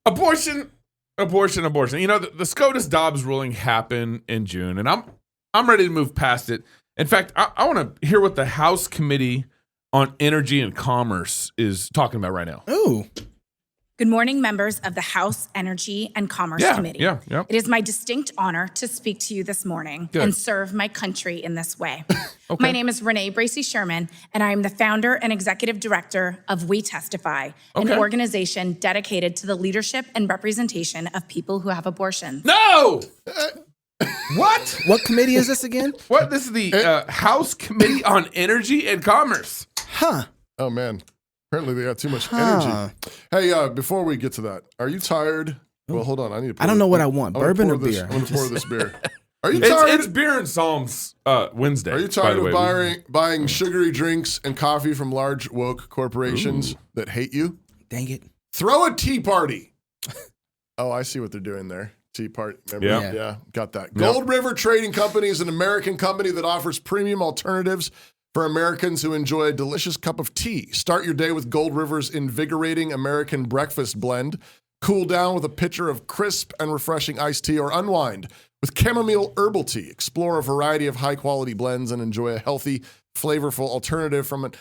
Abortion. You know, the SCOTUS Dobbs ruling happened in June, and I'm ready to move past it. In fact, I want to hear what the House Committee on Energy and Commerce is talking about right now. Ooh. Good morning, members of the House Energy and Commerce Committee. Yeah. It is my distinct honor to speak to you this morning and serve my country in this way. Okay. My name is Renee Bracey Sherman, and I am the founder and executive director of We Testify, an organization dedicated to the leadership and representation of people who have abortions. No! What? What committee is this again? What? This is the House Committee on Energy and Commerce. Huh. Oh, man. Apparently they got too much energy. Hey, before we get to that, are you tired? Well, hold on. I don't know what I want, bourbon or beer? I'm going to pour this beer. Are you tired? It's Beer and Psalms Wednesday. Are you tired of buying sugary drinks and coffee from large woke corporations that hate you? Dang it. Throw a tea party. Oh, I see what they're doing there. Tea party. Remember? Yeah, got that. Gold River Trading Company is an American company that offers premium alternatives for Americans who enjoy a delicious cup of tea. Start your day with Gold River's invigorating American breakfast blend. Cool down with a pitcher of crisp and refreshing iced tea, or unwind with chamomile herbal tea. Explore a variety of high-quality blends and enjoy a healthy, flavorful alternative from an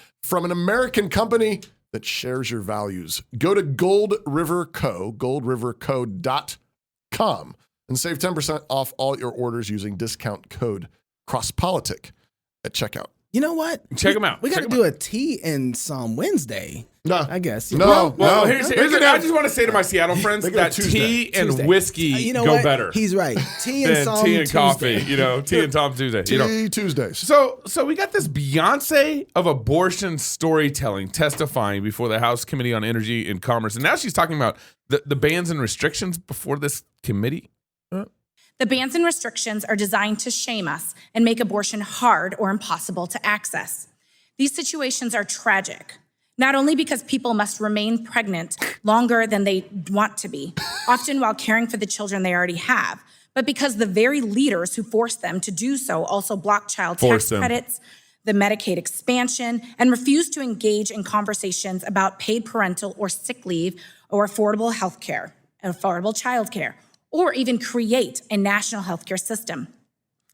American company that shares your values. Go to goldriverco.com, and save 10% off all your orders using discount code CrossPolitic at checkout. You know what? Check them out. We got to do a tea and some Wednesday. No. I guess. No. Here's I just want to say to my Seattle friends that tea and whiskey go better. He's right. Tea and than some tea and Tuesday. coffee. Tea and Tom Tuesday. Tea Tuesdays. So we got this Beyonce of abortion storytelling testifying before the House Committee on Energy and Commerce. And now she's talking about the bans and restrictions before this committee. The bans and restrictions are designed to shame us and make abortion hard or impossible to access. These situations are tragic, not only because people must remain pregnant longer than they want to be, often while caring for the children they already have, but because the very leaders who force them to do so also block child tax credits, the Medicaid expansion, and refuse to engage in conversations about paid parental or sick leave or affordable health care, affordable child care, or even create a national healthcare system.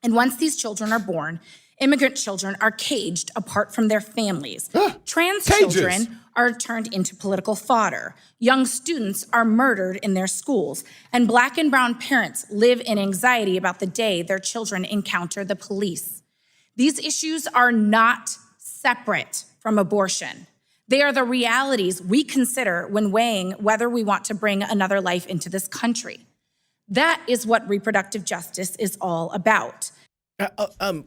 And once these children are born, immigrant children are caged apart from their families. Trans children are turned into political fodder. Young students are murdered in their schools. And Black and brown parents live in anxiety about the day their children encounter the police. These issues are not separate from abortion. They are the realities we consider when weighing whether we want to bring another life into this country. That is what reproductive justice is all about.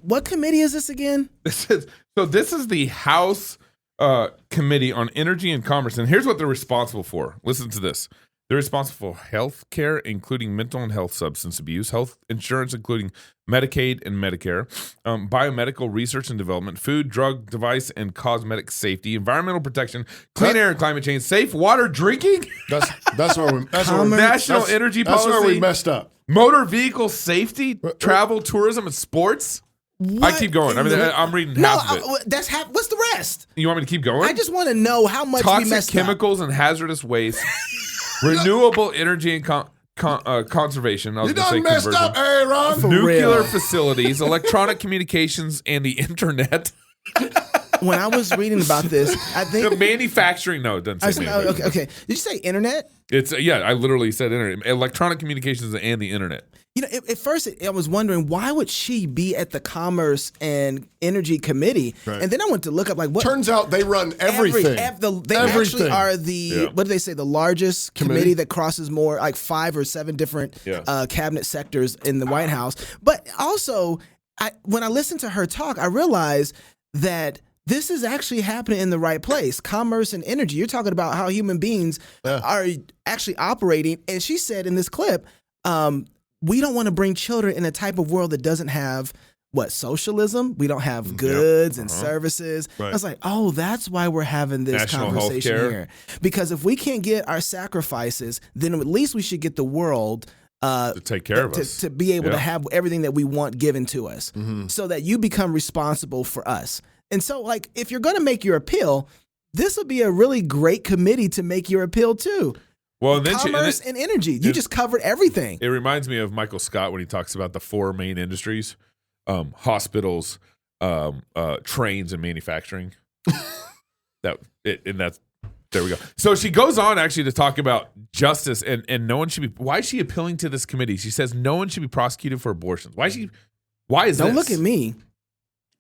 What committee is this again? This is the House Committee on Energy and Commerce, and here's what they're responsible for. Listen to this. They're responsible for health care, including mental and health substance abuse, health insurance, including Medicaid and Medicare, biomedical research and development, food, drug, device, and cosmetic safety, environmental protection, clean air and climate change, safe water drinking. That's where we national energy policy. That's where we messed up. Motor vehicle safety, travel, tourism, and sports. I keep going. I'm reading half of it. What's the rest? You want me to keep going? I just want to know how much we messed Toxic chemicals and hazardous waste. Renewable energy and conservation. You done messed up, Aaron. Nuclear facilities, electronic communications, and the internet. When I was reading about this, I think the manufacturing. No, it doesn't say manufacturing. Okay. Did you say internet? I literally said internet. Electronic communications and the internet. At first I was wondering, why would she be at the Commerce and Energy Committee? Right. And then I went to look up, what. Turns out they run everything. They actually are what do they say, the largest committee that crosses more, 5 or 7 different cabinet sectors in the White House. But also, when I listened to her talk, I realized that this is actually happening in the right place. Commerce and energy. You're talking about how human beings are actually operating. And she said in this clip, we don't want to bring children in a type of world that doesn't have socialism. We don't have goods and services. Right. I was like, that's why we're having this national conversation here. Because if we can't get our sacrifices, then at least we should get the world to take care of us, to be able to have everything that we want given to us, so that you become responsible for us. And so, if you're going to make your appeal, this would be a really great committee to make your appeal to. Well, and then commerce and energy. You just covered everything. It reminds me of Michael Scott when he talks about the 4 main industries: hospitals, trains, and manufacturing. There we go. So she goes on actually to talk about justice and no one should be. Why is she appealing to this committee? She says no one should be prosecuted for abortions. Why is this? Don't look at me.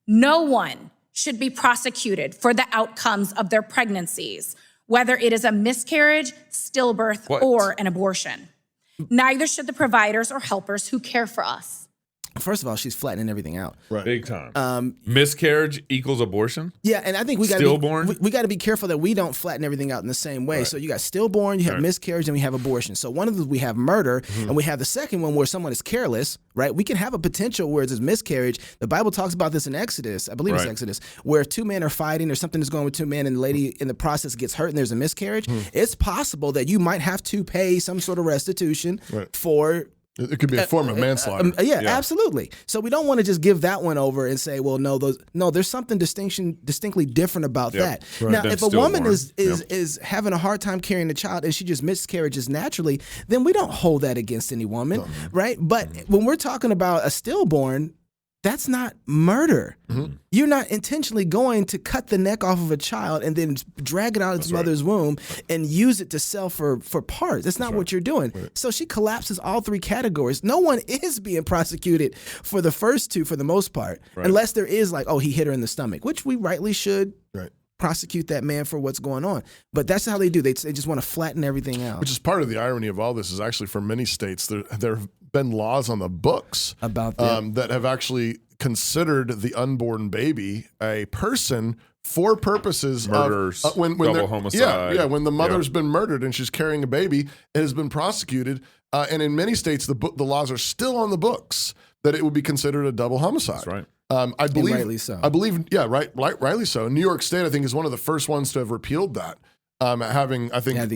No one should be prosecuted for the outcomes of their pregnancies, whether it is a miscarriage, stillbirth, or an abortion. Neither should the providers or helpers who care for us. First of all, she's flattening everything out. Right. Big time. Miscarriage equals abortion? Yeah, and I think we got to be careful that we don't flatten everything out in the same way. Right. So you got stillborn, you have miscarriage, and we have abortion. So one of them, we have murder, and we have the second one where someone is careless, right? We can have a potential where it's miscarriage. The Bible talks about this in Exodus, I believe it's Exodus, where 2 men are fighting or something is going with 2 men and the lady in the process gets hurt and there's a miscarriage. It's possible that you might have to pay some sort of restitution for... It could be a form of manslaughter. Yeah, absolutely. So we don't want to just give that one over and say, well, no, there's something distinctly different about that. Right. Now, if a woman is having a hard time carrying a child and she just miscarriages naturally, then we don't hold that against any woman, right? But when we're talking about a stillborn, that's not murder. Mm-hmm. You're not intentionally going to cut the neck off of a child and then drag it out of its mother's womb and use it to sell for parts. That's not what you're doing. Right. So she collapses all 3 categories. No one is being prosecuted for the first 2 for the most part, unless there is like, he hit her in the stomach, which we rightly should prosecute that man for what's going on. But that's how they do. They just want to flatten everything out. Which is part of the irony of all this is actually for many states, there have been laws on the books about that have actually considered the unborn baby a person for purposes murders, of double homicide. When the mother's been murdered and she's carrying a baby, it has been prosecuted. And in many states, the laws are still on the books that it would be considered a double homicide. That's right. I believe, rightly so. Rightly so. New York State, I think, is one of the first ones to have repealed that. Having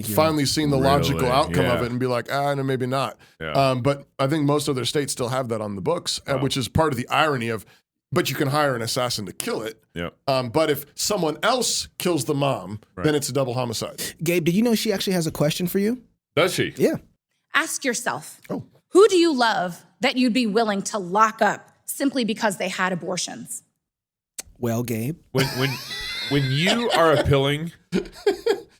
finally seen the logical outcome of it and be like, no, maybe not. Yeah. But I think most other states still have that on the books, which is part of the irony of, but you can hire an assassin to kill it. Yeah. But if someone else kills the mom, then it's a double homicide. Gabe, did you know she actually has a question for you? Does she? Yeah. Ask yourself, who do you love that you'd be willing to lock up simply because they had abortions? Well, Gabe. When you are appealing...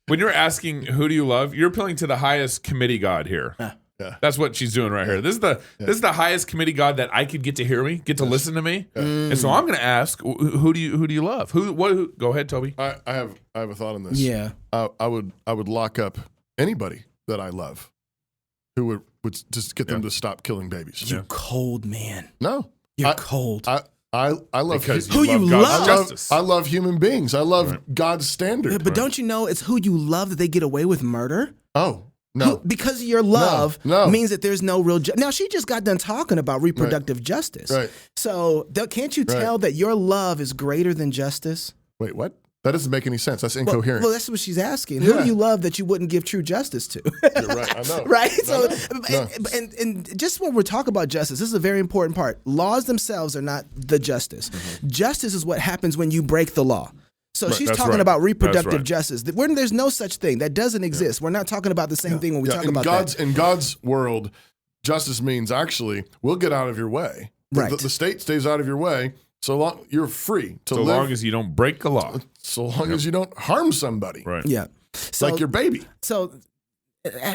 When you're asking who do you love, you're appealing to the highest committee God here. Yeah. That's what she's doing right here. This is the highest committee God that I could get to hear me, get to listen to me. Yeah. And so I'm going to ask, who do you love? Who? Go ahead, Toby. I have a thought on this. Yeah. I would lock up anybody that I love, who would just get them to stop killing babies. You cold man. No, you're cold. I love who you love. I love human beings. I love God's standard. But don't you know it's who you love that they get away with murder? Oh, no. Because your love means that there's no real Now, she just got done talking about reproductive justice. Right. So can't you tell that your love is greater than justice? Wait, what? That doesn't make any sense. That's incoherent. Well, that's what she's asking. Who do you love that you wouldn't give true justice to? You're right. I know. Right? So, and just when we're talking about justice, this is a very important part. Laws themselves are not the justice. Mm-hmm. Justice is what happens when you break the law. So she's talking about reproductive justice. There's no such thing. That doesn't exist. We're not talking about the same thing when we talk about that. In God's world, justice means actually we'll get out of your way. Right. The state stays out of your way. So long you're free to live. So long as you don't break the law. So long as you don't harm somebody. Right. Yeah. So, like your baby. So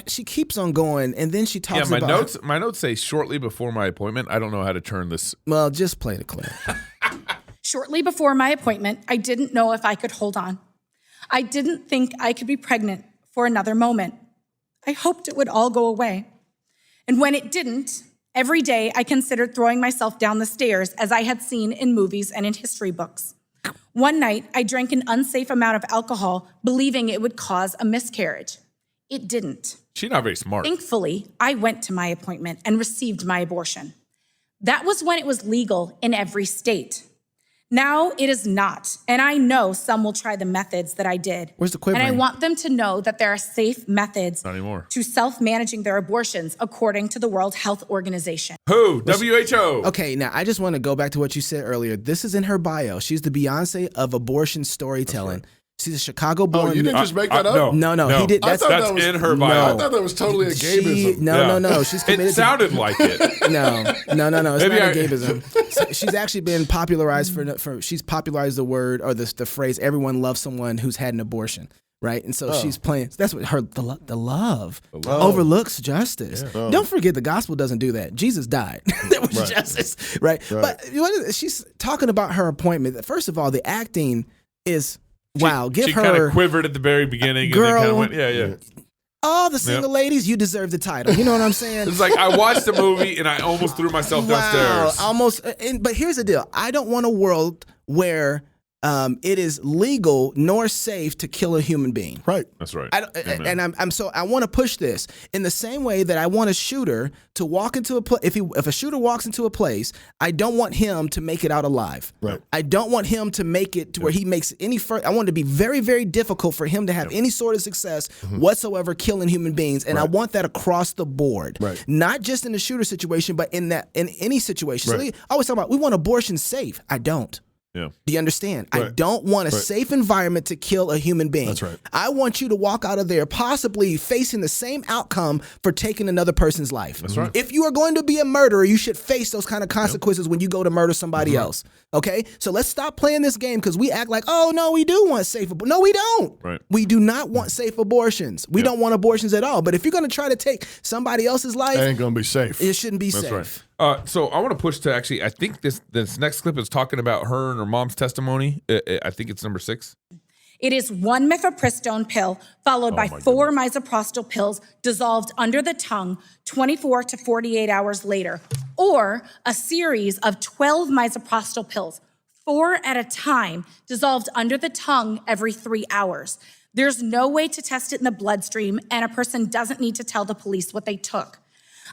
she keeps on going, and then she talks about... My notes say shortly before my appointment. I don't know how to turn this. Well, just play the clip. Shortly before my appointment, I didn't know if I could hold on. I didn't think I could be pregnant for another moment. I hoped it would all go away. And when it didn't... Every day, I considered throwing myself down the stairs as I had seen in movies and in history books. One night, I drank an unsafe amount of alcohol, believing it would cause a miscarriage. It didn't. She's not very smart. Thankfully, I went to my appointment and received my abortion. That was when it was legal in every state. Now it is not, and I know some will try the methods that I did. Where's the quivering? And I want them to know that there are safe methods not anymore. To self-managing their abortions according to the World Health Organization. Who? WHO. Okay, now I just want to go back to what you said earlier. This is in her bio. She's the Beyonce of abortion storytelling. Right. She's a Chicago-born. Oh, you didn't just make that up? No, he did. That's in her bio. I thought that was totally a gameism. No. She's committed. It sounded like it. No. It's not a gameism. She's actually been popularized she's popularized the word or the phrase "everyone loves someone who's had an abortion." Right, and so she's playing. That's what the love overlooks justice. Yeah. Don't forget, the gospel doesn't do that. Jesus died. That was justice, right? But she's talking about her appointment. First of all, the acting is. Wow, she kind of quivered at the very beginning. Girl, and then kind of went, yeah. All the single ladies, you deserve the title. You know what I'm saying? It's like I watched the movie and I almost threw myself downstairs. Almost. But here's the deal. I don't want a world where it is legal nor safe to kill a human being. Right. That's right. And I want to push this in the same way that I want a shooter to walk into a place. If a shooter walks into a place, I don't want him to make it out alive. Right. I don't want him to make it to where he makes any I want it to be very, very difficult for him to have any sort of success whatsoever killing human beings. And I want that across the board. Right. Not just in the shooter situation, but in any situation. Right. So I always talk about we want abortion safe. I don't. Yeah. Do you understand? Right. I don't want a safe environment to kill a human being. That's right. I want you to walk out of there possibly facing the same outcome for taking another person's life. That's right. If you are going to be a murderer, you should face those kind of consequences when you go to murder somebody else. Okay? So let's stop playing this game because we act like, oh, no, we do want safe abortions. No, we don't. Right. We do not want safe abortions. We don't want abortions at all. But if you're going to try to take somebody else's life, it ain't going to be safe. It shouldn't be safe. Right. So I want to push to actually, I think this next clip is talking about her and her mom's testimony. I think it's number 6. It is 1 mifepristone pill followed by 4 misoprostol pills dissolved under the tongue 24 to 48 hours later, or a series of 12 misoprostol pills, 4 at a time, dissolved under the tongue every 3 hours. There's no way to test it in the bloodstream, and a person doesn't need to tell the police what they took.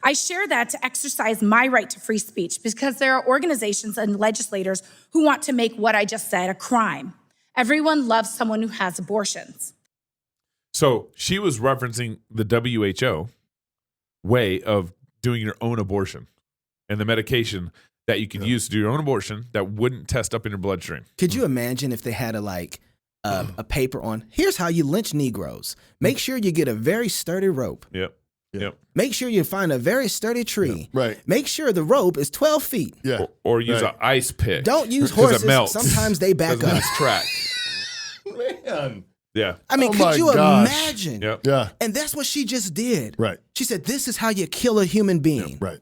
I share that to exercise my right to free speech because there are organizations and legislators who want to make what I just said a crime. Everyone loves someone who has abortions. So she was referencing the WHO way of doing your own abortion and the medication that you could use to do your own abortion that wouldn't test up in your bloodstream. Could you imagine if they had a paper on, here's how you lynch Negroes. Make sure you get a very sturdy rope. Yep. Make sure you find a very sturdy tree. Yeah. Right. Make sure the rope is 12 feet. Yeah. Or use an ice pick. Don't use horses. It melts. Sometimes they back up. Track. Man. Yeah. I mean, could you imagine? Yep. Yeah. And that's what she just did. Right. She said, this is how you kill a human being. Right.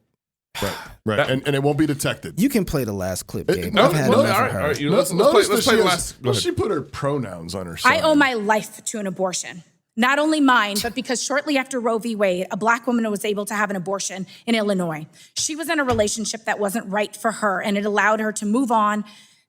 And it won't be detected. You can play the last clip, Gabe. No, I've had enough of her. all right. Let's play the last. Well, she put her pronouns on her side. I owe my life to an abortion. Not only mine, but because shortly after Roe v. Wade, a Black woman was able to have an abortion in Illinois. She was in a relationship that wasn't right for her, and it allowed her to move on,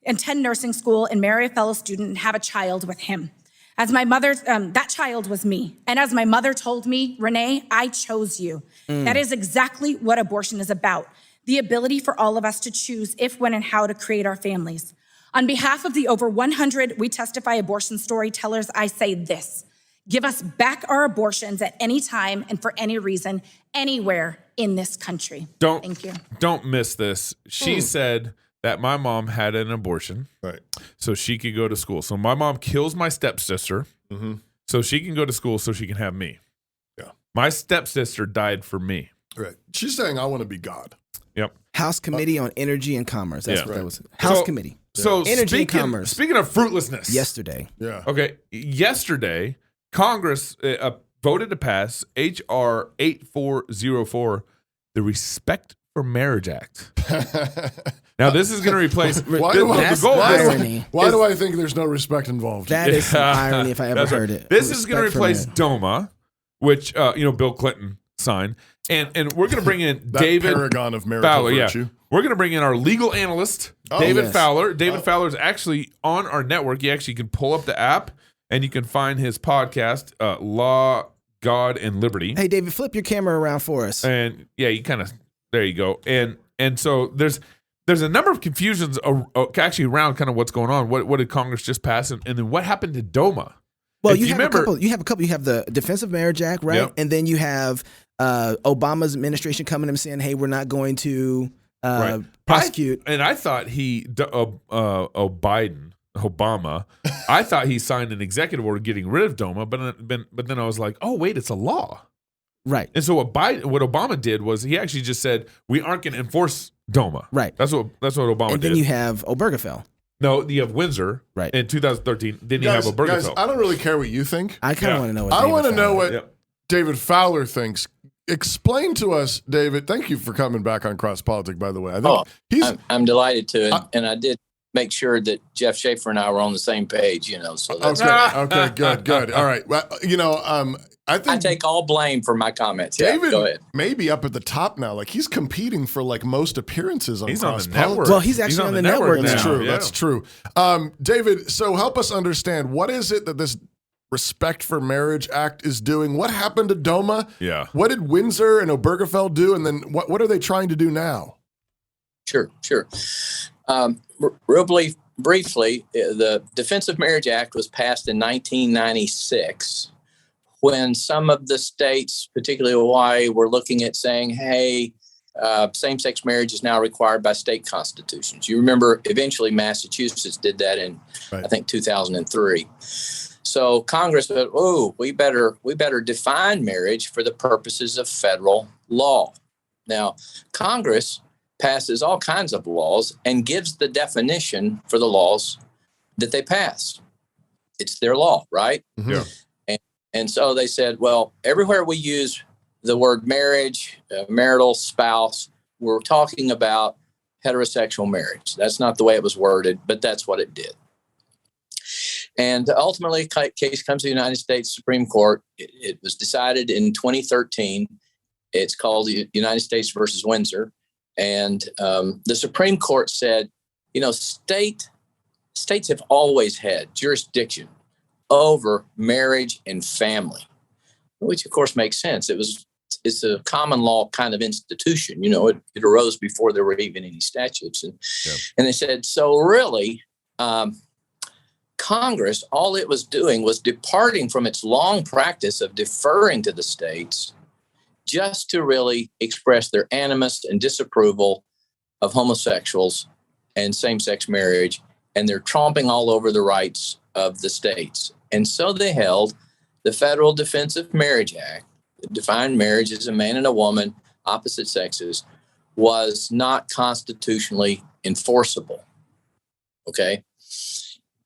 attend nursing school, and marry a fellow student and have a child with him. As my mother, that child was me. And as my mother told me, Renee, I chose you. That is exactly what abortion is about. The ability for all of us to choose if, when, and how to create our families. On behalf of the over 100 We Testify abortion storytellers, I say this. Give us back our abortions at any time and for any reason, anywhere in this country. Thank you. Don't miss this. She said that my mom had an abortion, right, so she could go to school. So my mom kills my stepsister, so she can go to school, so she can have me. Yeah, my stepsister died for me. Right. She's saying, "I want to be God." Yep. House Committee on Energy and Commerce. That's what that was. House Committee. So Energy and Commerce. Speaking of fruitlessness, yesterday. Yeah. Okay. Yesterday, Congress voted to pass H.R. 8404, the Respect for Marriage Act. Now, this is going to replace. Why do I think there's no respect involved? That is some irony if I ever heard it. This is going to replace DOMA, which Bill Clinton signed, and we're going to bring in David paragon of marital Fowler. Virtue. Yeah, we're going to bring in our legal analyst, David Fowler. David Fowler is actually on our network. You actually can pull up the app and you can find his podcast, Law, God, and Liberty. Hey, David, flip your camera around for us. And you kind of there you go. And so there's a number of confusions actually around kind of what's going on. What did Congress just pass, and then what happened to DOMA? Well, you have a couple. You have the Defense of Marriage Act, right? Yep. And then you have Obama's administration coming and saying, "Hey, we're not going to prosecute." I thought Biden Obama. I thought he signed an executive order getting rid of DOMA, but then I was like, oh wait, it's a law. Right. And so what Obama did was he actually just said we aren't going to enforce DOMA. Right. That's what Obama did. And then you have Obergefell. No, you have Windsor. Right. In 2013, then you have Obergefell. Guys, I don't really care what you think. I kind of want to know what I want to know what Yep. David Fowler thinks. Explain to us, David. Thank you for coming back on Cross Politic, by the way. I think I'm delighted to, and I did make sure that Jeff Schaefer and I were on the same page, So that's okay, good. All right. Well, I think I take all blame for my comments. David go ahead. may be up at the top now. Like he's competing for like most appearances on He's Cross on the network. Politics. Well, he's actually on the network That's now. true. Yeah. That's true. David, so help us understand, what is it that this Respect for Marriage Act is doing? What happened to DOMA? Yeah. What did Windsor and Obergefell do? And then what are they trying to do now? Sure. Real briefly, the Defense of Marriage Act was passed in 1996 when some of the states, particularly Hawaii, were looking at saying, hey, same-sex marriage is now required by state constitutions. You remember eventually Massachusetts did that in, I think, 2003. So Congress said, oh, we better define marriage for the purposes of federal law. Now, Congress passes all kinds of laws and gives the definition for the laws that they pass. It's their law, right? Mm-hmm. Yeah. And so they said, well, everywhere we use the word marriage, marital, spouse, we're talking about heterosexual marriage. That's not the way it was worded, but that's what it did. And ultimately, a case comes to the United States Supreme Court. It was decided in 2013. It's called the United States versus Windsor. And the Supreme Court said, states have always had jurisdiction over marriage and family, which of course makes sense. It's a common law kind of institution. It arose before there were even any statutes. And they said, so really, Congress, all it was doing was departing from its long practice of deferring to the states just to really express their animus and disapproval of homosexuals and same-sex marriage, and they're tromping all over the rights of the states. And so they held the Federal Defense of Marriage Act, that defined marriage as a man and a woman, opposite sexes, was not constitutionally enforceable. Okay?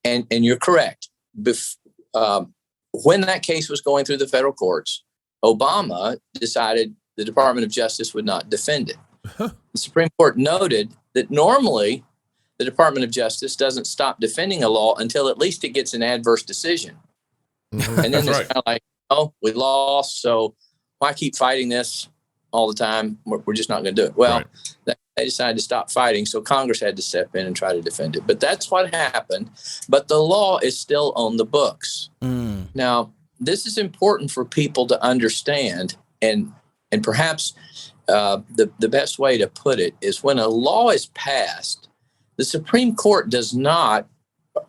And you're correct. When that case was going through the federal courts, Obama decided the Department of Justice would not defend it. The Supreme Court noted that normally the Department of Justice doesn't stop defending a law until at least it gets an adverse decision. Mm-hmm. And then it's kind of like, oh, we lost, so why keep fighting this all the time? We're just not going to do it. Well, they decided to stop fighting, so Congress had to step in and try to defend it. But that's what happened. But the law is still on the books. Now, this is important for people to understand, and perhaps the best way to put it is when a law is passed, the Supreme Court does not,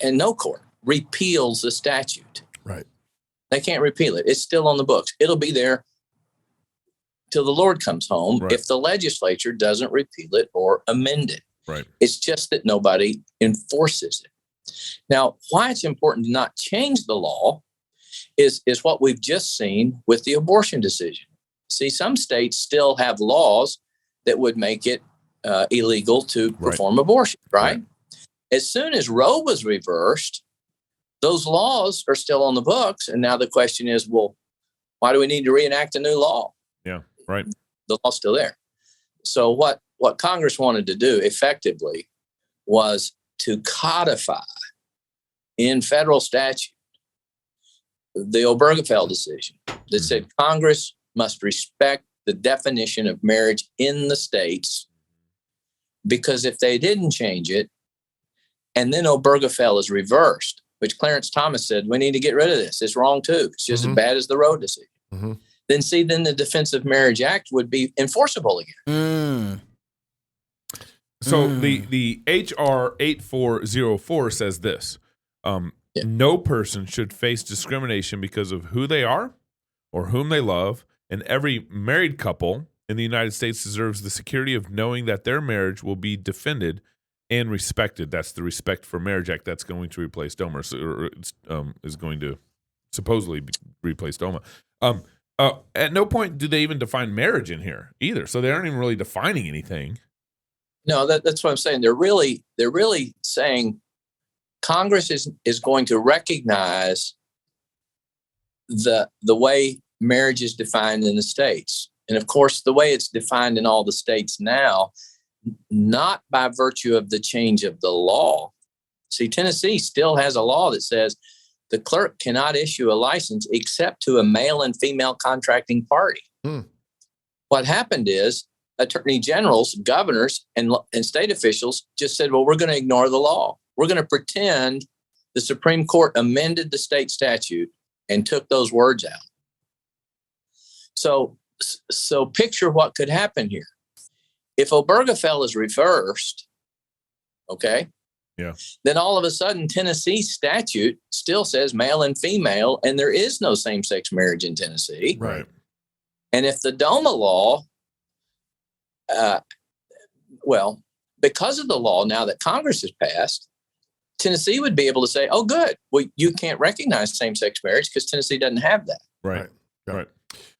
and no court, repeals the statute. Right. They can't repeal it. It's still on the books. It'll be there till the Lord comes home if the legislature doesn't repeal it or amend it. Right. It's just that nobody enforces it. Now, why it's important to not change the law is what we've just seen with the abortion decision. See, some states still have laws that would make it illegal to perform abortion, right? As soon as Roe was reversed, those laws are still on the books. And now the question is, well, why do we need to reenact a new law? Yeah, right. The law's still there. So what Congress wanted to do effectively was to codify in federal statute the Obergefell decision that said Congress must respect the definition of marriage in the states, because if they didn't change it, and then Obergefell is reversed, which Clarence Thomas said, we need to get rid of this. It's wrong too. It's just as bad as the Roe decision. Then the Defense of Marriage Act would be enforceable again. So the HR 8404 says this. No person should face discrimination because of who they are or whom they love, and every married couple in the United States deserves the security of knowing that their marriage will be defended and respected. That's the Respect for Marriage Act that's going to replace DOMA, or is going to supposedly replace DOMA. At no point do they even define marriage in here either, so they aren't even really defining anything. No, that's what I'm saying. They're really saying Congress is going to recognize the way marriage is defined in the states. And of course, the way it's defined in all the states now, not by virtue of the change of the law. See, Tennessee still has a law that says the clerk cannot issue a license except to a male and female contracting party. What happened is attorney generals, governors, and state officials just said, well, we're going to ignore the law. We're going to pretend the Supreme Court amended the state statute and took those words out. So picture what could happen here. If Obergefell is reversed, okay, then all of a sudden Tennessee statute still says male and female, and there is no same-sex marriage in Tennessee. Right. And if the DOMA law, because of the law now that Congress has passed, Tennessee would be able to say, oh, good, well, you can't recognize same-sex marriage because Tennessee doesn't have that. Right.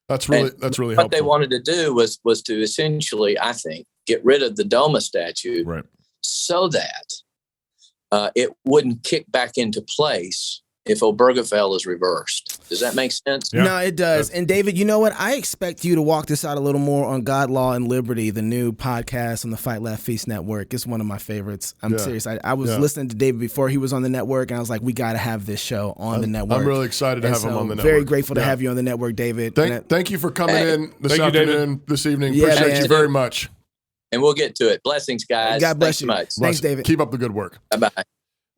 That's really helpful. What they wanted to do was to essentially, I think, get rid of the DOMA statute so that it wouldn't kick back into place if Obergefell is reversed. Does that make sense? Yeah. No, it does. And David, you know what? I expect you to walk this out a little more on God, Law, and Liberty, the new podcast on the Fight Laugh Feast Network. It's one of my favorites. I'm serious. I was listening to David before he was on the network, and I was like, we got to have this show on the network. I'm really excited to have him on the network. Very grateful to have you on the network, David. Thank you for coming in this afternoon, this evening. Appreciate you very much. And we'll get to it. Blessings, guys. God bless you. Much. Thanks, David. Keep up the good work. Bye-bye.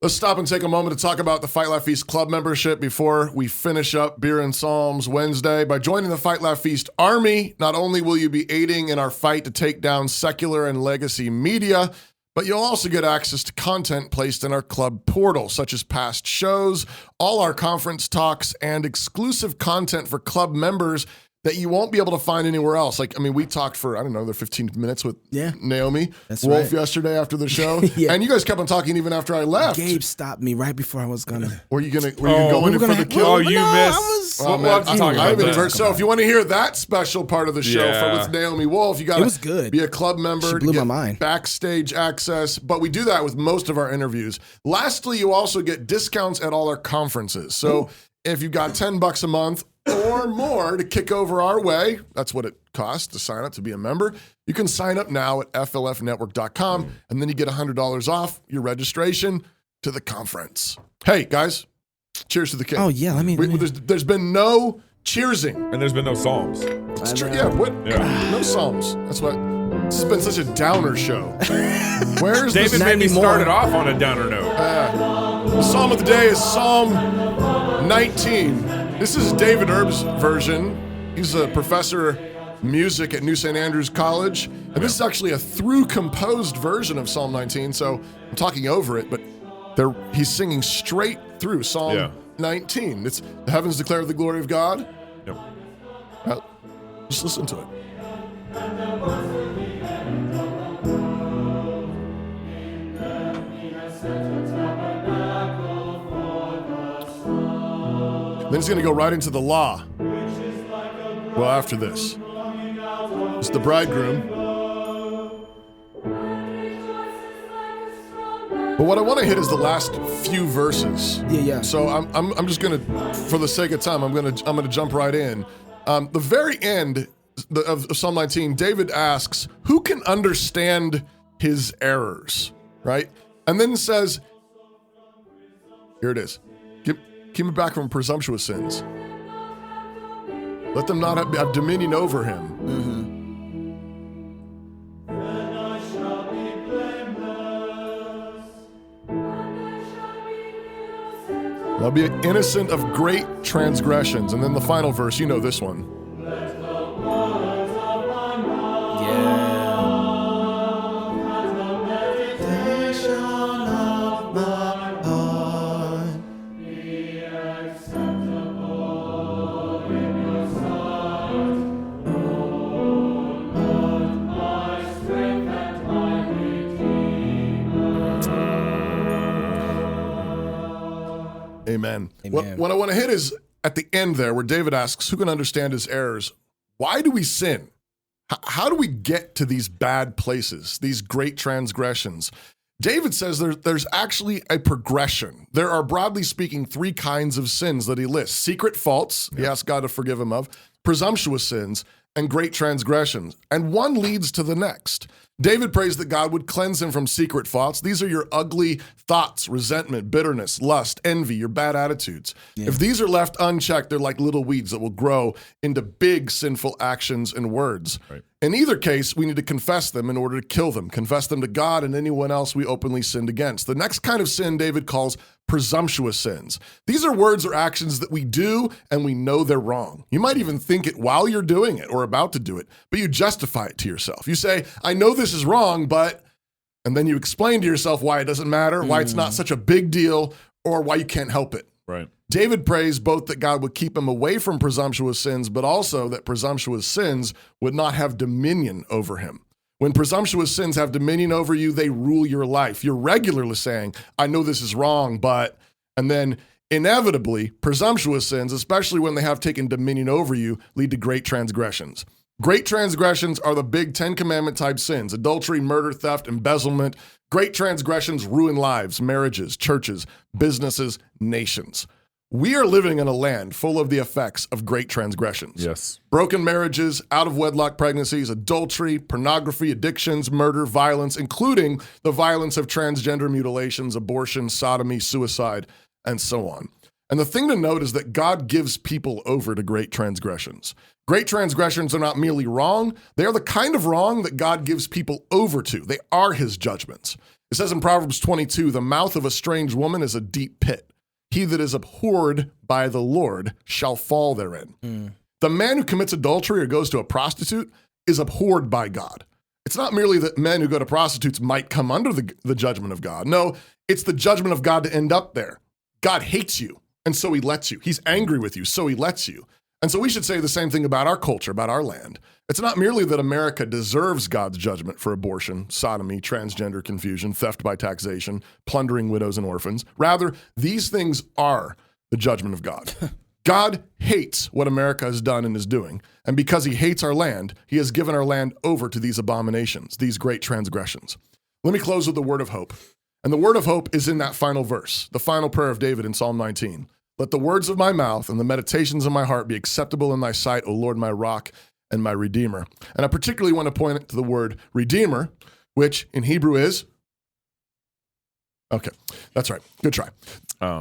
Let's stop and take a moment to talk about the Fight Laugh Feast Club membership before we finish up Beer and Psalms Wednesday. By joining the Fight Laugh Feast Army, not only will you be aiding in our fight to take down secular and legacy media, but you'll also get access to content placed in our club portal, such as past shows, all our conference talks, and exclusive content for club members that you won't be able to find anywhere else. Like, I mean, we talked for, 15 minutes with Naomi Wolf yesterday after the show. And you guys kept on talking even after I left. Gabe stopped me right before I was gonna. Were you going in for the kill? Oh, you missed. So if you want to hear that special part of the show with Naomi Wolf, you got to be a club member. She blew my mind. Backstage access. But we do that with most of our interviews. Lastly, you also get discounts at all our conferences. So if you've got $10 a month or more to kick over our way, that's what it costs to sign up to be a member. You can sign up now at flfnetwork.com, and then you get $100 off your registration to the conference. Hey, guys, cheers to the king. Oh, yeah, there's been no cheersing. And there's been no psalms. It's true. No psalms. That's what. This has been such a downer show. Where's David maybe started off on a downer note. The psalm of the day is Psalm 19. This is David Erb's version. He's a professor of music at New St. Andrews College. And this is actually a through-composed version of Psalm 19, so I'm talking over it, but he's singing straight through Psalm 19. It's the heavens declare the glory of God. Yep. Just listen to it. Then he's going to go right into the law. Well, after this, it's the bridegroom. But what I want to hit is the last few verses. Yeah. So I'm just going to, for the sake of time, I'm going to jump right in. The very end of Psalm 19, David asks, "Who can understand his errors?" Right, and then says, "Here it is." Keep me back from presumptuous sins. Let them not have dominion over him. I'll be innocent of great transgressions. And then the final verse, you know this one. Amen. What I want to hit is at the end there where David asks, who can understand his errors? Why do we sin? How do we get to these bad places, these great transgressions? David says there's actually a progression. There are, broadly speaking, 3 kinds of sins that he lists. Secret faults, he asks God to forgive him of, presumptuous sins, and great transgressions. And one leads to the next. David prays that God would cleanse him from secret faults. These are your ugly thoughts, resentment, bitterness, lust, envy, your bad attitudes. Yeah. If these are left unchecked, they're like little weeds that will grow into big sinful actions and words. Right. In either case, we need to confess them in order to kill them, confess them to God and anyone else we openly sinned against. The next kind of sin David calls presumptuous sins. These are words or actions that we do and we know they're wrong. You might even think it while you're doing it or about to do it, but you justify it to yourself. You say, I know this is wrong, but, and then you explain to yourself why it doesn't matter, why it's not such a big deal, or why you can't help it. Right. David prays both that God would keep him away from presumptuous sins, but also that presumptuous sins would not have dominion over him. When presumptuous sins have dominion over you, they rule your life. You're regularly saying, I know this is wrong, but, and then inevitably, presumptuous sins, especially when they have taken dominion over you, lead to great transgressions. Great transgressions are the big 10 commandment type sins: adultery, murder, theft, embezzlement. Great transgressions ruin lives, marriages, churches, businesses, nations. We are living in a land full of the effects of great transgressions. Yes. Broken marriages, out-of-wedlock pregnancies, adultery, pornography, addictions, murder, violence, including the violence of transgender mutilations, abortion, sodomy, suicide, and so on. And the thing to note is that God gives people over to great transgressions. Great transgressions are not merely wrong. They are the kind of wrong that God gives people over to. They are his judgments. It says in Proverbs 22, the mouth of a strange woman is a deep pit. He that is abhorred by the Lord shall fall therein. The man who commits adultery or goes to a prostitute is abhorred by God. It's not merely that men who go to prostitutes might come under the judgment of God. No, it's the judgment of God to end up there. God hates you, and so he lets you. He's angry with you, so he lets you. And so we should say the same thing about our culture, about our land. It's not merely that America deserves God's judgment for abortion, sodomy, transgender confusion, theft by taxation, plundering widows and orphans. Rather, these things are the judgment of God. God hates what America has done and is doing. And because he hates our land, he has given our land over to these abominations, these great transgressions. Let me close with the word of hope. And the word of hope is in that final verse, the final prayer of David in Psalm 19. Let the words of my mouth and the meditations of my heart be acceptable in thy sight, O Lord, my rock and my redeemer. And I particularly want to point to the word redeemer, which in Hebrew is, okay, that's right. Good try.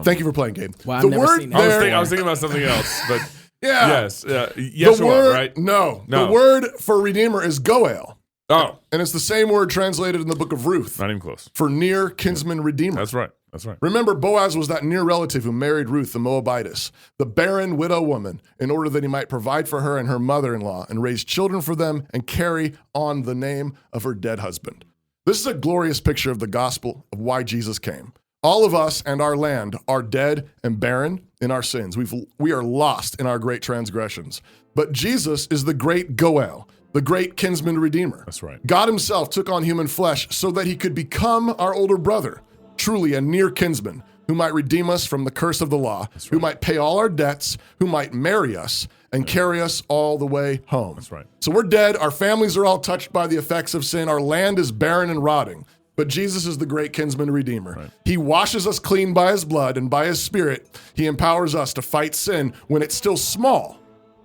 Thank you for playing, Gabe. Well, the word I was thinking about something else, but yeah. Yes. Yeshua, right? No. The word for redeemer is goel. Oh. And it's the same word translated in the book of Ruth. Not even close. For near kinsman redeemer. That's right. That's right. Remember, Boaz was that near relative who married Ruth, the Moabitess, the barren widow woman, in order that he might provide for her and her mother-in-law and raise children for them and carry on the name of her dead husband. This is a glorious picture of the gospel of why Jesus came. All of us and our land are dead and barren in our sins. We are lost in our great transgressions. But Jesus is the great Goel, the great kinsman redeemer. That's right. God himself took on human flesh so that he could become our older brother, truly a near kinsman who might redeem us from the curse of the law, who might pay all our debts, who might marry us and carry us all the way home. That's right. So we're dead. Our families are all touched by the effects of sin. Our land is barren and rotting. But Jesus is the great kinsman redeemer. Right. He washes us clean by his blood, and by his spirit, he empowers us to fight sin when it's still small,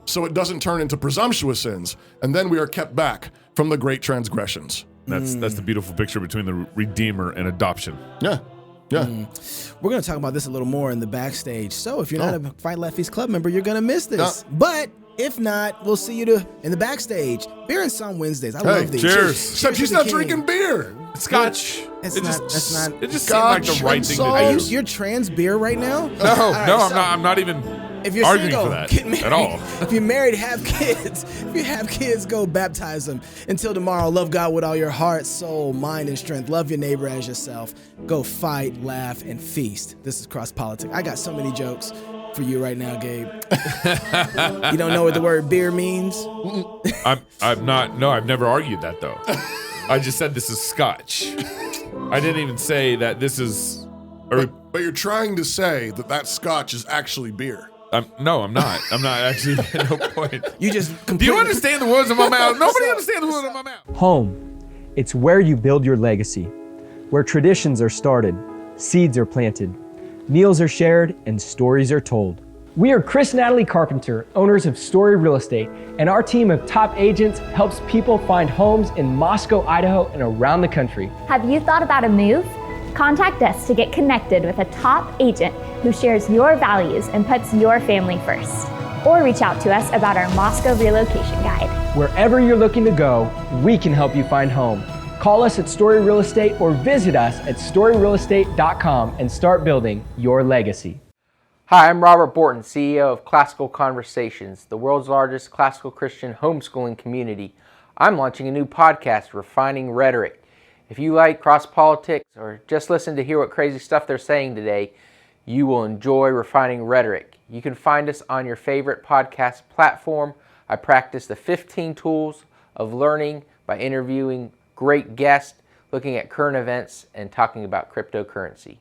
so it doesn't turn into presumptuous sins, and then we are kept back from the great transgressions. That's the beautiful picture between the Redeemer and adoption. Yeah. Yeah. We're going to talk about this a little more in the backstage. So if you're not a Fight Laugh Feast Club member, you're going to miss this. But if not, we'll see you in the backstage. Beer and Song Wednesdays. I love these. Cheers. Except she's not drinking beer. Scotch. It just seemed like the right thing to do. You're trans beer right now? No, I'm not even if you're arguing single, for that get married. At all. If you're married, have kids. If you have kids, go baptize them. Until tomorrow, love God with all your heart, soul, mind, and strength. Love your neighbor as yourself. Go fight, laugh, and feast. This is Cross Politics. I got so many jokes for you right now, Gabe. You don't know what the word beer means? I've never argued that though. I just said this is Scotch. I didn't even say that this is But you're trying to say that scotch is actually beer. No, I'm not. I'm not actually. No point. You just Do you understand the words of my mouth? Nobody understands the words of my mouth. Home. It's where you build your legacy, where traditions are started, seeds are planted, meals are shared, and stories are told. We are Chris and Natalie Carpenter, owners of Story Real Estate, and our team of top agents helps people find homes in Moscow, Idaho, and around the country. Have you thought about a move? Contact us to get connected with a top agent who shares your values and puts your family first. Or reach out to us about our Moscow relocation guide. Wherever you're looking to go, we can help you find home. Call us at Story Real Estate or visit us at storyrealestate.com and start building your legacy. Hi, I'm Robert Borton, CEO of Classical Conversations, the world's largest classical Christian homeschooling community. I'm launching a new podcast, Refining Rhetoric. If you like cross politics or just listen to hear what crazy stuff they're saying today, you will enjoy Refining Rhetoric. You can find us on your favorite podcast platform. I practice the 15 tools of learning by interviewing great guests, looking at current events, and talking about cryptocurrency.